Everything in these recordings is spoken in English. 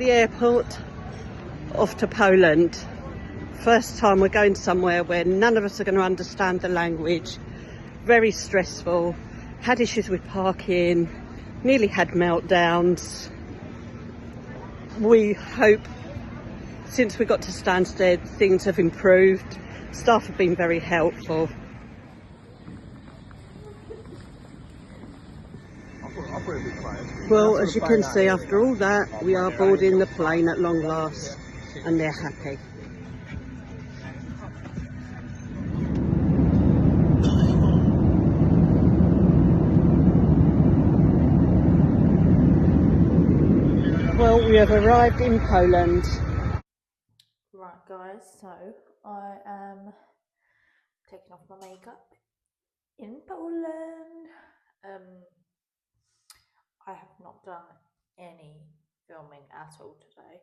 the airport, off to Poland. First time we're going somewhere where none of us are going to understand the language. Very stressful. Had issues with parking. Nearly had meltdowns. We hope since we got to Stansted things have improved. Staff have been very helpful. Well, as you can see, after all that, we are boarding the plane at long last, and they're happy. Well, we have arrived in Poland. Right guys, so I am taking off my makeup in Poland. I have not done any filming at all today.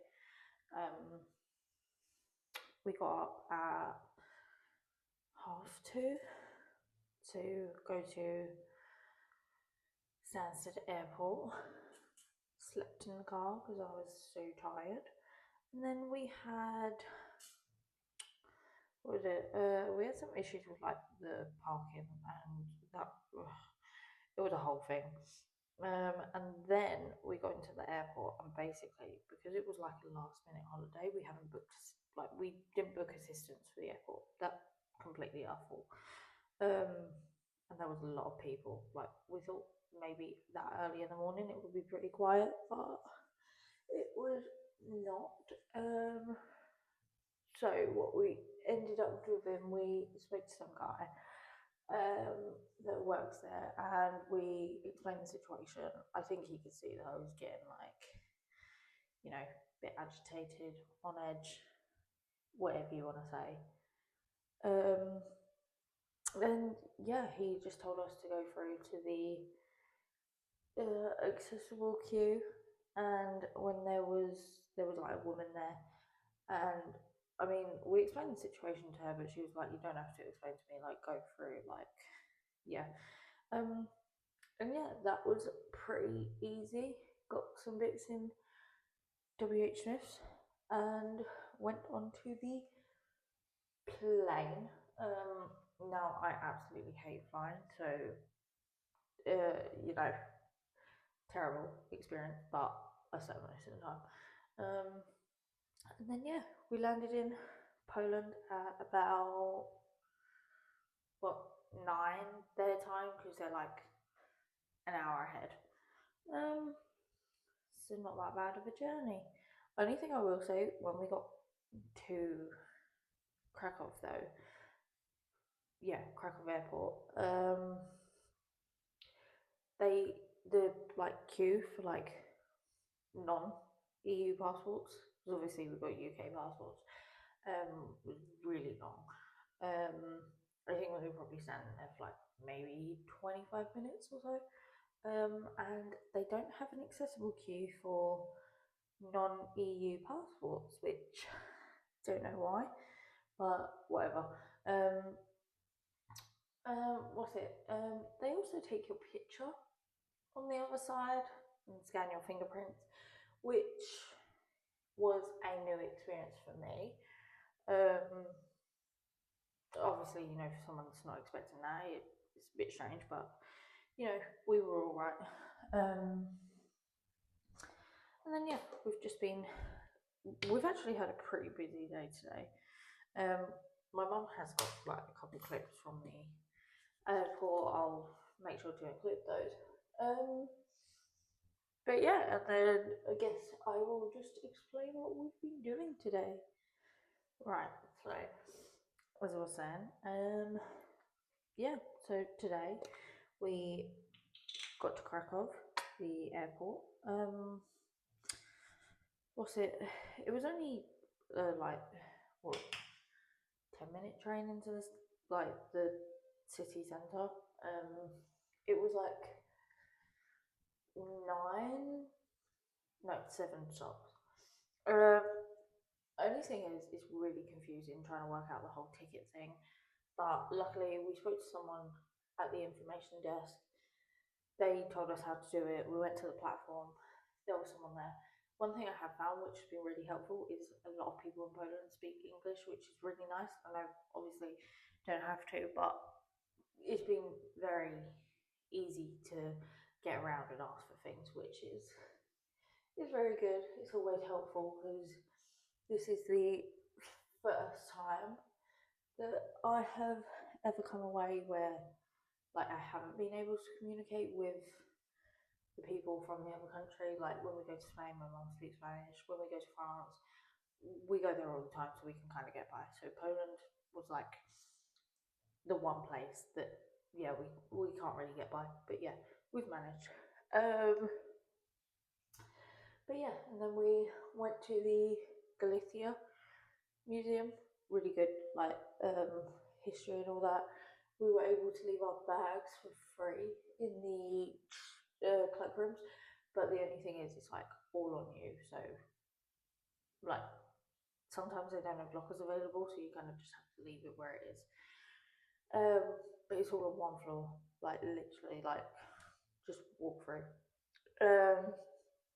We got up at 2:30 to go to Stansted Airport. Slept in the car because I was so tired. And then we had, what was it? We had some issues with like the parking, and that it was a whole thing. And then we got into the airport, and basically because it was like a last minute holiday, we didn't book assistance for the airport. That completely our fault. And there was a lot of people. Like we thought maybe that early in the morning it would be pretty quiet, but it was not. So what we ended up doing, we spoke to some guy that works there, and we explained the situation. I think he could see that I was getting a bit agitated, on edge, whatever you want to say. And yeah, he just told us to go through to the accessible queue, and when there was like a woman there, and I mean, we explained the situation to her, but she was like, "You don't have to explain to me. Like, go through. Like, yeah." And yeah, that was pretty easy. Got some bits in WH Smith's and went on to the plane. Now I absolutely hate flying, so terrible experience, but I still most of the time. And then yeah, we landed in Poland at about 9 their time, because they're like an hour ahead. So not that bad of a journey. Only thing I will say, when we got to Krakow though, Krakow airport, the like queue for like non-EU passports, because obviously we've got UK passports, was really long. I think we were probably standing there for like maybe 25 minutes or so. And they don't have an accessible queue for non-EU passports, which don't know why, but whatever. What's it? They also take your picture on the other side and scan your fingerprints, which was a new experience for me. Obviously, for someone that's not expecting that, it's a bit strange, but we were all right. And then we've actually had a pretty busy day today. My mum has got like a couple clips from the airport. I'll make sure to include those. But yeah, and then I guess I will just explain what we've been doing today. Right, so as I was saying, so today we got to Krakow, the airport. It was only like what 10-minute train into the city centre. It was like 7 stops. Only thing is, it's really confusing trying to work out the whole ticket thing. But luckily, we spoke to someone at the information desk. They told us how to do it. We went to the platform. There was someone there. One thing I have found, which has been really helpful, is a lot of people in Poland speak English, which is really nice. And I obviously don't have to, but it's been very easy to get around and ask for things, which is very good. It's always helpful because this is the first time that I have ever come away where like I haven't been able to communicate with the people from the other country. Like when we go to Spain, my mum speaks Spanish. When we go to France, we go there all the time, so we can kind of get by. So Poland was like the one place that yeah we can't really get by, but yeah we've managed. But yeah, and then we went to the Galicia Museum, really good, like history and all that. We were able to leave our bags for free in the cloakrooms, but the only thing is, it's like all on you. So, like, sometimes they don't have lockers available, so you kind of just have to leave it where it is. But it's all on one floor, like literally, like just walk through. Um,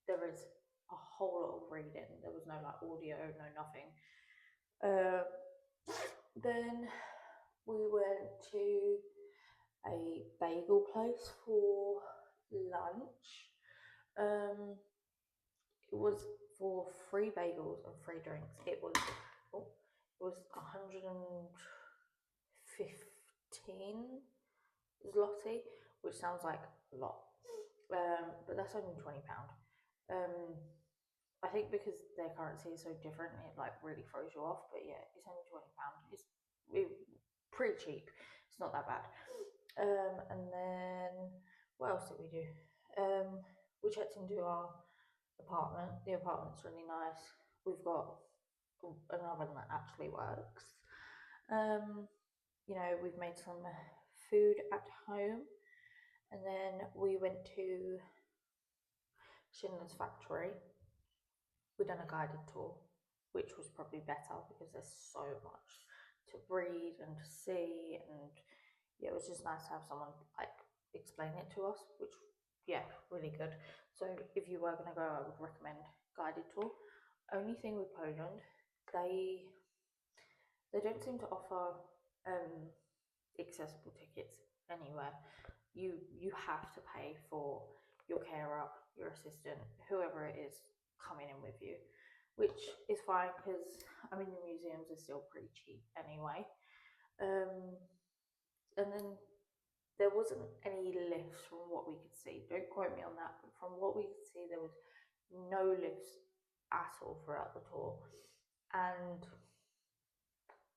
there is a whole lot of reading. There was no like audio, no nothing. Um, then we went to a bagel place for lunch. Um, it was for free bagels and free drinks. It was 115 zloty, which sounds like a lot, but that's only £20. Um, I think because their currency is so different, it like really throws you off. But yeah, it's only £20. Pretty cheap. It's not that bad. And then what else did we do? We checked into our apartment. The apartment's really nice. We've got an oven that actually works. Um, we've made some food at home, and then we went to Schindler's Factory. We've done a guided tour, which was probably better because there's so much to read and to see, and yeah, it was just nice to have someone like explain it to us, which yeah, really good. So if you were gonna go, I would recommend guided tour. Only thing with Poland, they they don't seem to offer um, accessible tickets anywhere. You have to pay for your carer, your assistant, whoever it is coming in with you, which is fine because I mean the museums are still pretty cheap anyway. Um, and then there wasn't any lifts from what we could see. Don't quote me on that, but from what we could see, there was no lifts at all throughout the tour. And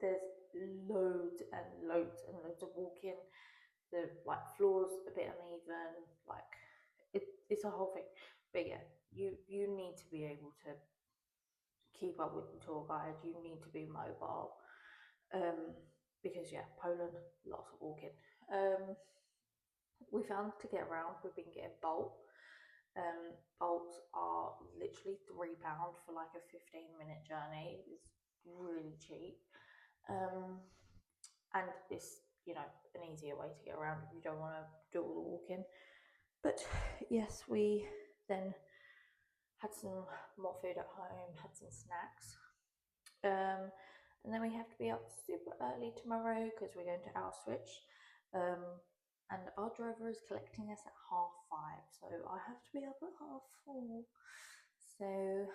there's loads and loads and loads of walking. The like floors a bit uneven, like it's a whole thing. But yeah, you need to be able to keep up with the tour guide. You need to be mobile, um, because yeah, Poland, lots of walking. Um, we found to get around, we've been getting Bolt. Bolts are literally £3 for like a 15-minute journey. It's really cheap. Um, and it's an easier way to get around if you don't want to do all the walking. But yes, we then had some more food at home, had some snacks, and then we have to be up super early tomorrow because we're going to Auschwitz. Um, and our driver is collecting us at 5:30, so I have to be up at 4:30. So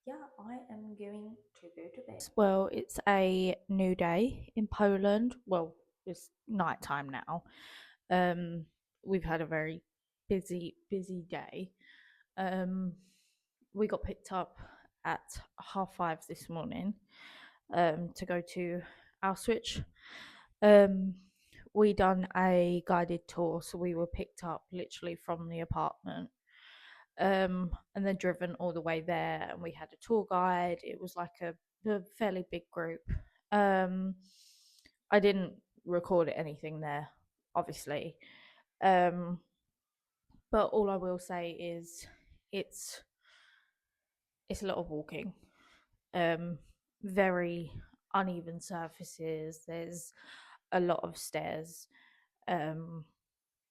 yeah, I am going to go to bed. Well, it's a new day in Poland. Well, it's nighttime now. Um, we've had a very busy day. Um, we got picked up at 5:30 this morning to go to Auschwitz. Um, we done a guided tour, so we were picked up literally from the apartment, and then driven all the way there. And we had a tour guide. It was like a fairly big group. Um, I didn't record anything there, obviously, um, but all I will say is it's it's a lot of walking, um, very uneven surfaces. There's a lot of stairs. Um,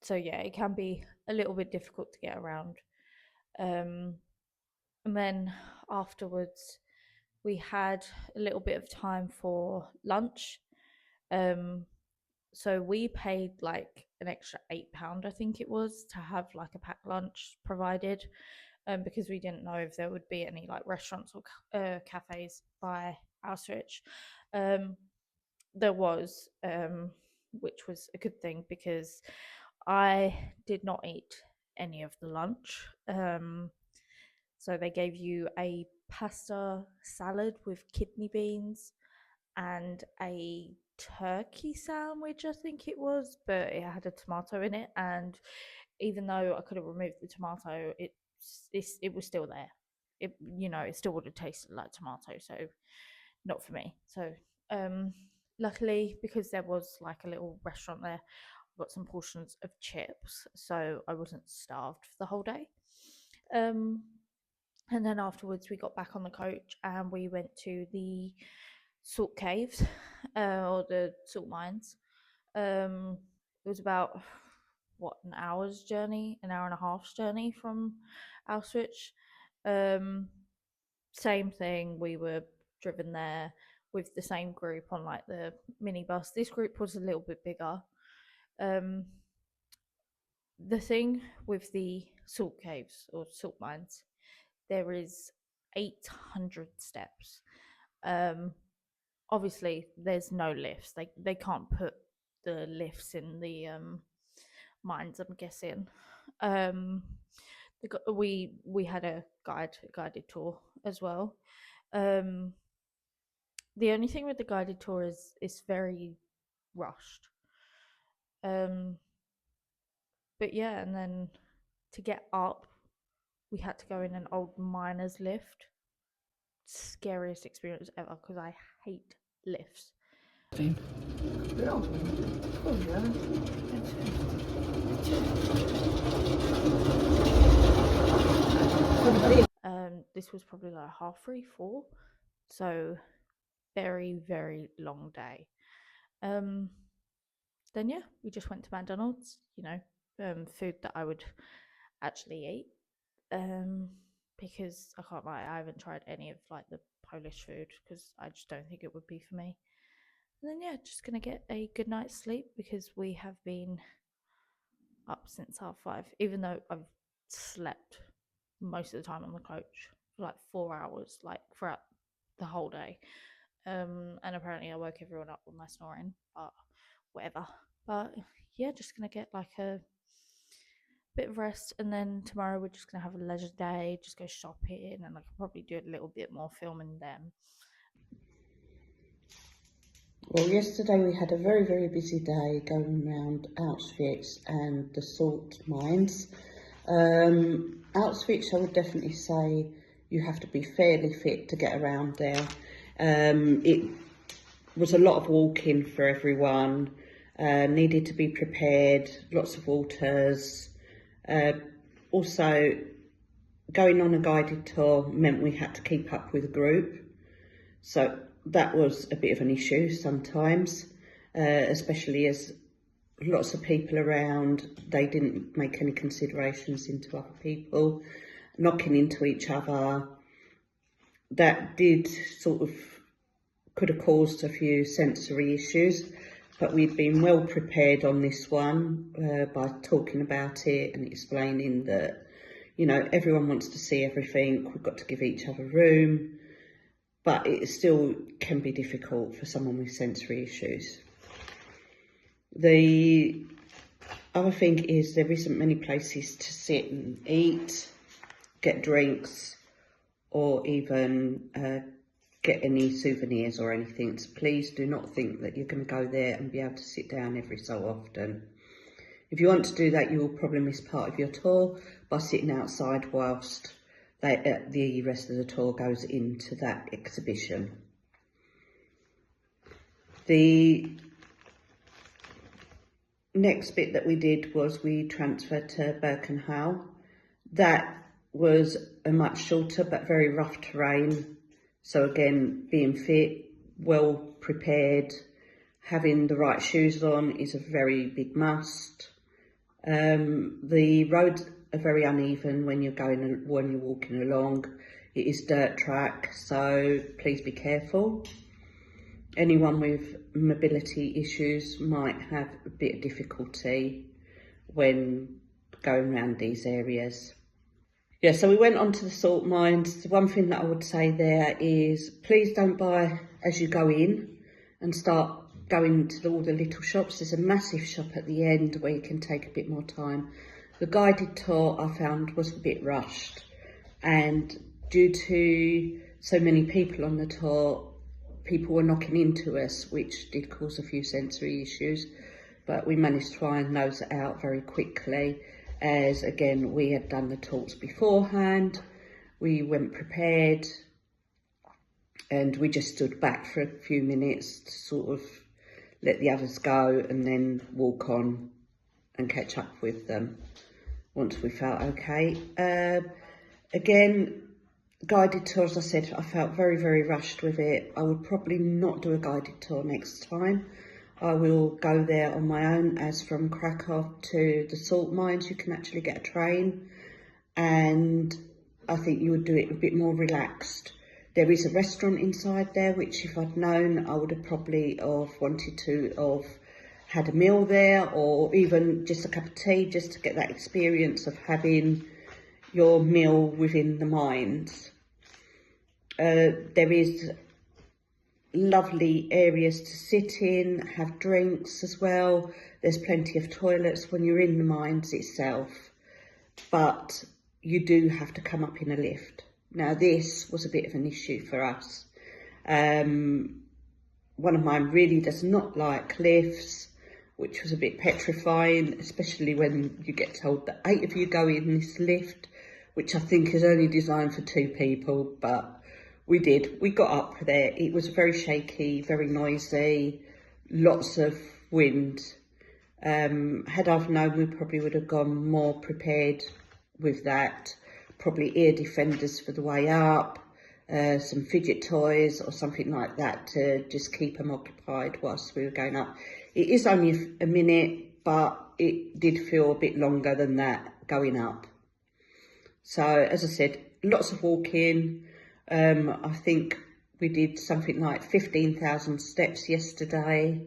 so yeah, it can be a little bit difficult to get around. Um, And then afterwards, we had a little bit of time for lunch. So we paid like an extra £8, I think it was, to have like a packed lunch provided, because we didn't know if there would be any like restaurants or cafes by Auschwitz. Um, there was, which was a good thing because I did not eat any of the lunch. So they gave you a pasta salad with kidney beans and a turkey sandwich, I think it was, but it had a tomato in it. And even though I could have removed the tomato, it was still there. It still would have tasted like tomato, so not for me. So, luckily, because there was like a little restaurant there, I got some portions of chips, so I wasn't starved for the whole day. Um, and then afterwards, we got back on the coach and we went to the salt caves, or the salt mines. It was about an hour's journey, an hour and a half's journey from Auschwitz. Um, Same thing. We were driven there with the same group on like the minibus. This group was a little bit bigger. Um, the thing with the salt caves or salt mines, there is 800 steps. Um, Obviously, there's no lifts. They can't put the lifts in the mines, I'm guessing. Um, we had a guided tour as well. Um, the only thing with the guided tour is it's very rushed. Um, but yeah, and then to get up, we had to go in an old miner's lift. Scariest experience ever because I hate lifts. This was probably like 3:30, 4, so very very long day. Then yeah, we just went to McDonald's. Food that I would actually eat. Because I can't lie, I haven't tried any of like the Polish food because I just don't think it would be for me. And then yeah, just gonna get a good night's sleep because we have been up since 5:30, even though I've slept most of the time on the coach for like 4 hours, like throughout the whole day. And apparently I woke everyone up with my snoring, but whatever. But yeah, just gonna get like a bit of rest, and then tomorrow we're just gonna have a leisure day, just go shopping, and I can probably do a little bit more filming then. Well, yesterday we had a very, very busy day going around Auschwitz and the salt mines. Auschwitz, I would definitely say you have to be fairly fit to get around there. It was a lot of walking for everyone, needed to be prepared, lots of waters. Also, going on a guided tour meant we had to keep up with a group. So that was a bit of an issue sometimes, especially as lots of people around, they didn't make any considerations into other people, knocking into each other. That did could have caused a few sensory issues, but we've been well prepared on this one by talking about it and explaining that, everyone wants to see everything, we've got to give each other room. But it still can be difficult for someone with sensory issues. The other thing is there isn't many places to sit and eat, get drinks, or even get any souvenirs or anything. So please do not think that you're going to go there and be able to sit down every so often. If you want to do that, you will probably miss part of your tour by sitting outside whilst the rest of the tour goes into that exhibition. The next bit that we did was we transferred to Birkenau. That was a much shorter but very rough terrain. So again, being fit, well prepared, having the right shoes on is a very big must. The road are very uneven when you're walking along. It is dirt track, so please be careful. Anyone with mobility issues might have a bit of difficulty when going around these areas. Yeah, so we went on to the salt mines. The one thing that I would say there is please don't buy as you go in and start going to all the little shops. There's a massive shop at the end where you can take a bit more time. The guided tour I found was a bit rushed, and due to so many people on the tour, people were knocking into us, which did cause a few sensory issues, but we managed to iron those out very quickly, as again we had done the talks beforehand. We went prepared, and we just stood back for a few minutes to sort of let the others go and then walk on and catch up with them once we felt okay. Again, guided tour, as I said, I felt very, very rushed with it. I would probably not do a guided tour next time. I will go there on my own, as from Krakow to the salt mines you can actually get a train, and I think you would do it a bit more relaxed. There is a restaurant inside there, which if I'd known, I would have probably wanted to have had a meal there, or even just a cup of tea, just to get that experience of having your meal within the mines. There is lovely areas to sit in, have drinks as well. There's plenty of toilets when you're in the mines itself, but you do have to come up in a lift. Now this was a bit of an issue for us. One of mine really does not like lifts, which was a bit petrifying, especially when you get told that 8 of you go in this lift, which I think is only designed for 2 people, but we did. We got up there. It was very shaky, very noisy, lots of wind. Had I known, we probably would have gone more prepared with that. Probably ear defenders for the way up, some fidget toys or something like that to just keep them occupied whilst we were going up. It is only a minute, but it did feel a bit longer than that going up. So as I said, lots of walking. I think we did something like 15,000 steps yesterday.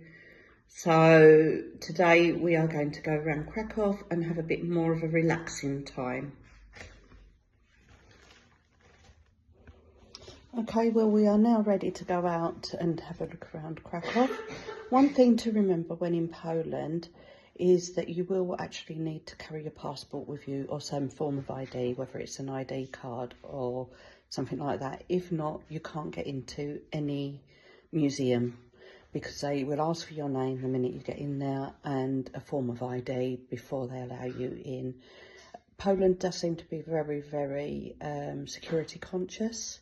So today we are going to go around Krakow and have a bit more of a relaxing time. Okay, well, we are now ready to go out and have a look around Krakow. One thing to remember when in Poland is that you will actually need to carry your passport with you, or some form of ID, whether it's an ID card or something like that. If not, you can't get into any museum, because they will ask for your name the minute you get in there and a form of ID before they allow you in. Poland does seem to be very, very security conscious.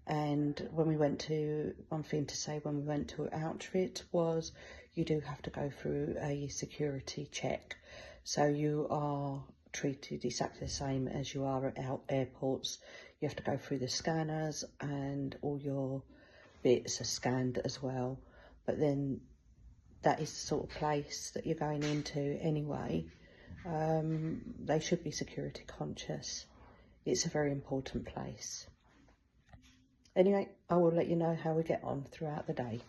And when we went to, one thing to say, when we went to ARFID was you do have to go through a security check. So you are treated exactly the same as you are at airports. You have to go through the scanners and all your bits are scanned as well. But then that is the sort of place that you're going into anyway. They should be security conscious. It's a very important place. Anyway, I will let you know how we get on throughout the day.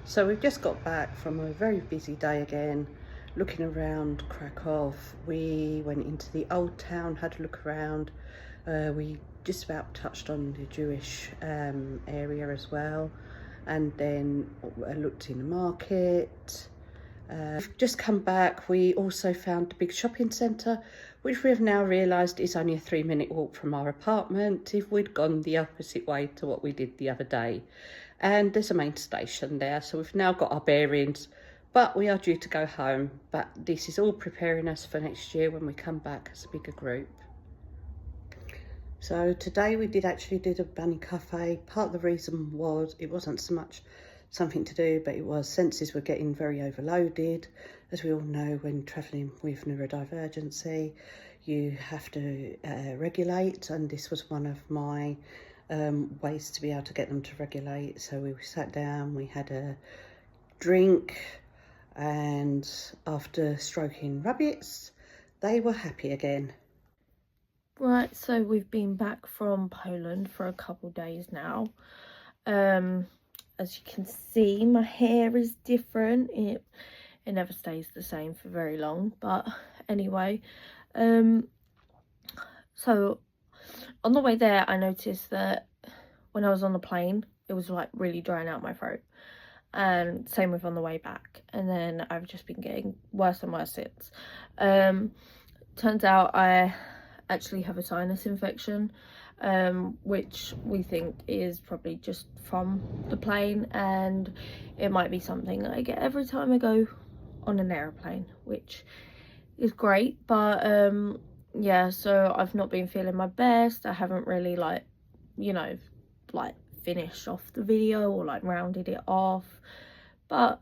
So we've just got back from a very busy day again, looking around Krakow. We went into the old town, had a look around. We just about touched on the Jewish area as well, and then looked in the market. We've just come back. We also found a big shopping centre, which we have now realised is only a 3-minute walk from our apartment if we'd gone the opposite way to what we did the other day. And there's a main station there, so we've now got our bearings, but we are due to go home. But this is all preparing us for next year when we come back as a bigger group. So today we did actually do the bunny cafe. Part of the reason was it wasn't so much something to do, but it was senses were getting very overloaded. As we all know, when travelling with neurodivergency, you have to regulate, and this was one of my ways to be able to get them to regulate. So we sat down, we had a drink, and after stroking rabbits, they were happy again. Right, so we've been back from Poland for a couple days now. As you can see, my hair is different. It never stays the same for very long, but anyway, so on the way there I noticed that when I was on the plane it was like really drying out my throat, and same with on the way back, and then I've just been getting worse and worse since. Turns out I actually have a sinus infection, which we think is probably just from the plane, and it might be something that I get every time I go on an aeroplane, which is great. But yeah, so I've not been feeling my best. I haven't really like finished off the video or like rounded it off, but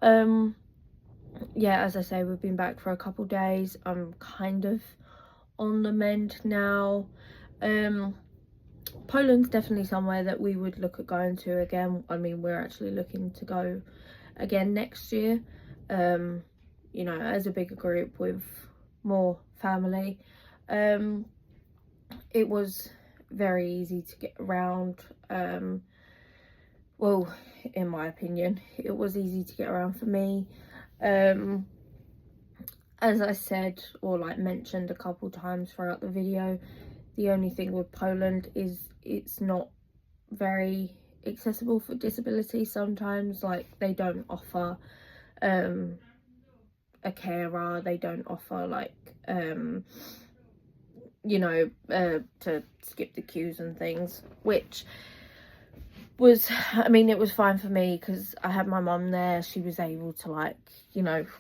yeah, as I say, we've been back for a couple days. I'm kind of on the mend now. Poland's definitely somewhere that we would look at going to again. I mean, we're actually looking to go again next year, as a bigger group with more family. It was very easy to get around. Well, in my opinion, it was easy to get around for me. As I said, or like mentioned a couple times throughout the video, the only thing with Poland is it's not very accessible for disability sometimes. Like, they don't offer a carer, they don't offer like to skip the queues and things, which was, I mean, it was fine for me because I had my mum there. She was able to like,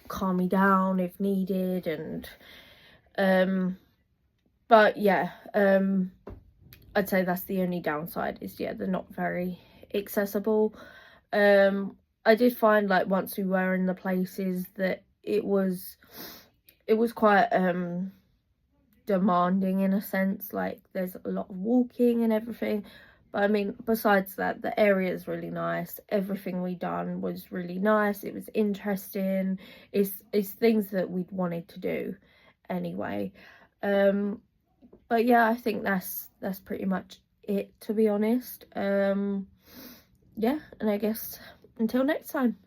calm me down if needed, and but yeah, I'd say that's the only downside, is they're not very accessible. I did find, like, once we were in the places, that it was quite demanding in a sense. Like, there's a lot of walking and everything. But I mean, besides that, the area is really nice. Everything we done was really nice. It was interesting. It's things that we'd wanted to do anyway. But yeah, I think that's pretty much it, to be honest. Yeah, and I guess until next time.